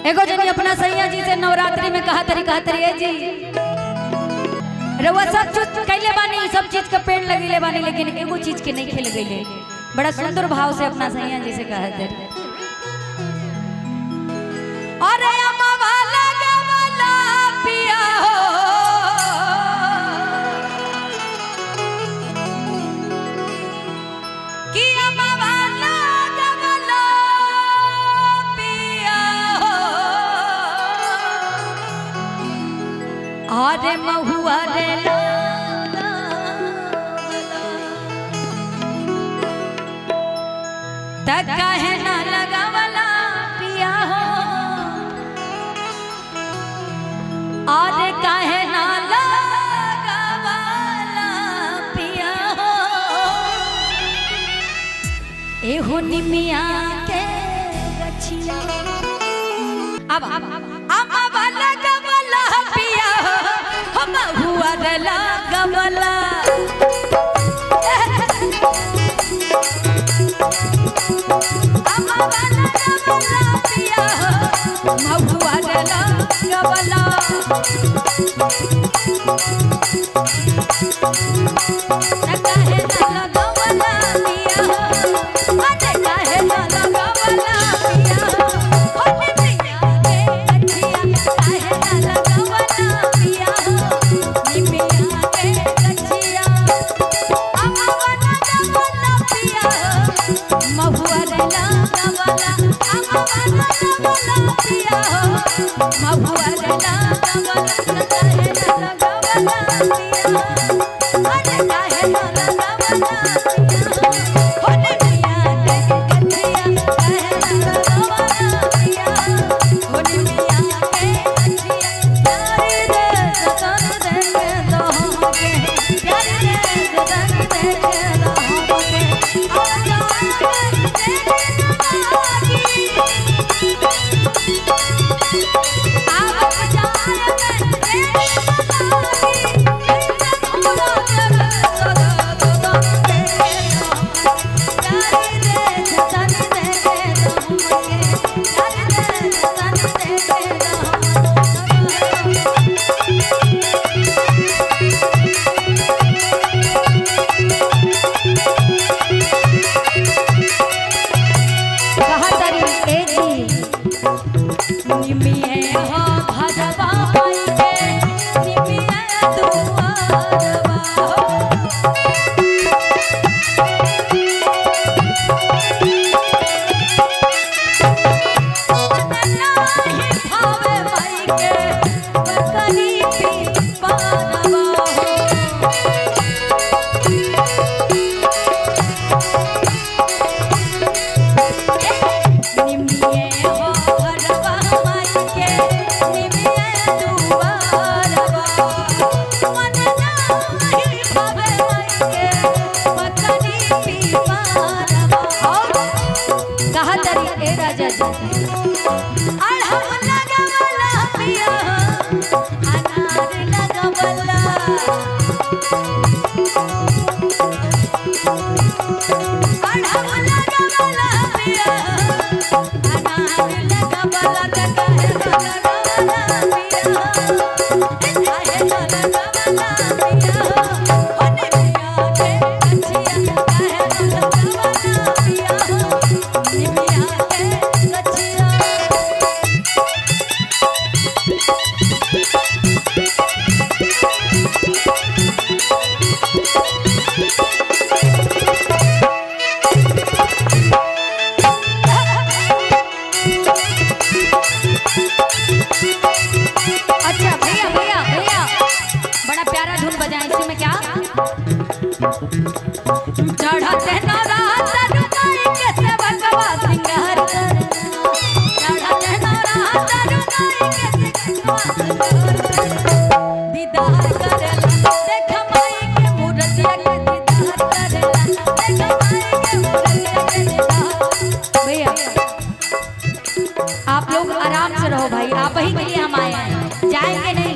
एगो जनी अपना सैया जी से नवरात्रि में कहा तरी है जी रउआ सब चीज कैले बानी, सब चीज का पेड़ लगेले बानी, लेकिन एगो चीज के नहीं खेल गईले। बड़ा सुंदर भाव से अपना सैया जी से कहा तरी अरे अम्मा गवला पिया हो कि अम्मा गवला पिया हो अरे महुआ रे तक कहे ना लगावला पिया हो और कहे ना लगावला पिया हो एहो निमिया के गछिया अब अम्मा वाला गवला पिया हो हम हुआ रला गवला अम्मा वाला गवला पिया हो महुआ रला गवला काहे ना गवला पिया हो अरे काहे ना गवला पिया हो होने पिया के गछिया काहे ना गवला पिया हो निमिया के गछिया अम्मा वाला गवला पिया हो महुआ रला गवला अम्मा वाला गवला पिया हो महुआ रला गवला काहे ना गवला पिया अरे काहे ना गवला पिया होने पिया के गछिया काहे ना गवला पिया होने पिया के गछिया प्यारे रे सतन देंगे दोगे प्यारे रे सतन देंगे दोगे आ जान तेरे नवागी आप जान तेरे नवागी भोला जग सदा सदा तेरे प्यारे रे सतन देंगे दोगे प्यारे रे सतन देंगे दोगे कहा तरी ए जी निमिए हो भजवा पाई के निमिए दुआरवा हो नहीं भावे पाई के बकरी पी पारवा हो निमिए हो भजवा पाई के निमिए दुआरवा मन नहीं भावे पाई के बकरी पी पारवा हो कहा तरी ए राजा जी अड़हम लगवला पिया अनार लगवला अड़हम लगवला पिया अनार लगवला काहे ना लगवला पिया काहे ना लगवला पिया होने पिया के गछिया काहे ना लगवला पिया निमिया के गछिया अच्छा भैया भैया भैया बड़ा प्यारा धुन बजाएं इसमें क्या चढ़ते नवरात्र रुकाई के सेवकवा सिंगार करना चढ़ते नवरात्र रुकाई के सेवकवा सिंगार करना दीदार करला देख माई के मूर्तिया के दीदार करला देख माई के मूर्तिया के दीदार भैया आप लोग आराम से रहो भाई, आप ही के लिए हम आए हैं, जाएंगे नहीं।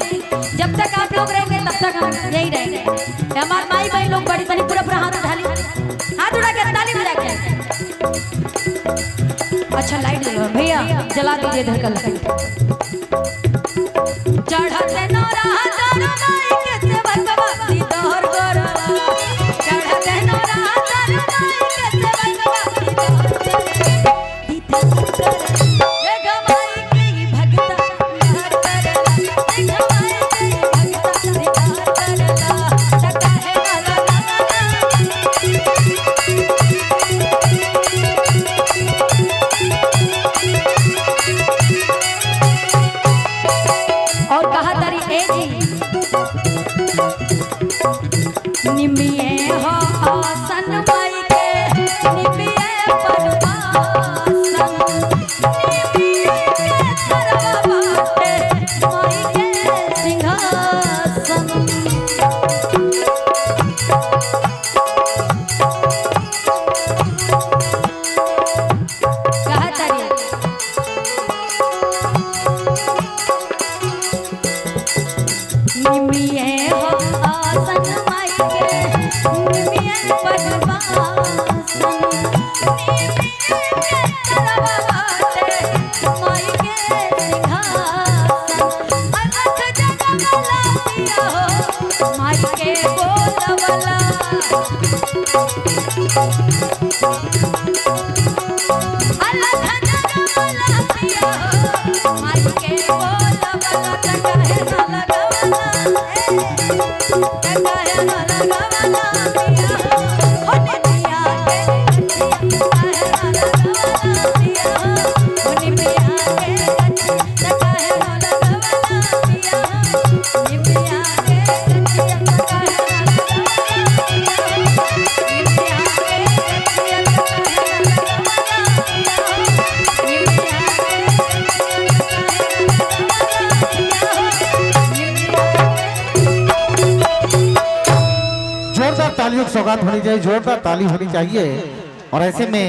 जब तक आप लोग रहेंगे तब तक हम यही रहेंगे। हमारे माई बहन लोग बड़ी बड़ी पूरा पूरा हाथ उठा ली, हाथ उठा के ताली बजा के। अच्छा लाइट दे भैया। जला दीजिए धड़कन चढ़ते नौरा दर माई के सेवकवा दीदार करला चढ़ते नौरा दर माई के सेवकवा दीदार करला ये गमाई के भगता दीदार करला ये गमाई के भगता दीदार करला टका है ना लगा और कहा तारी ए जी निमिये हो आसन माई के निमिये परवासन निमिये के तरवा बाटे माई के सिंहासन कहा तारी निमिये हो आसन माई के निमिये परवासन निमिये के तरवा बाटे माई के सिंहासन अलख जगमला दिया हो माई के बोलवला अलख जगमला दिया हो माई के बोलवला टका है ना लगावला टका है ना लगावला दिया हो निमिया के टका है ना लगावला दिया हो निमिया के टका है ना लगावला दिया हो निमिया के टका है ना लगावला दिया हो निमिया के टका है ना जोरदार तालियों की सौगात होनी चाहिए, जोरदार ताली होनी चाहिए। और ऐसे में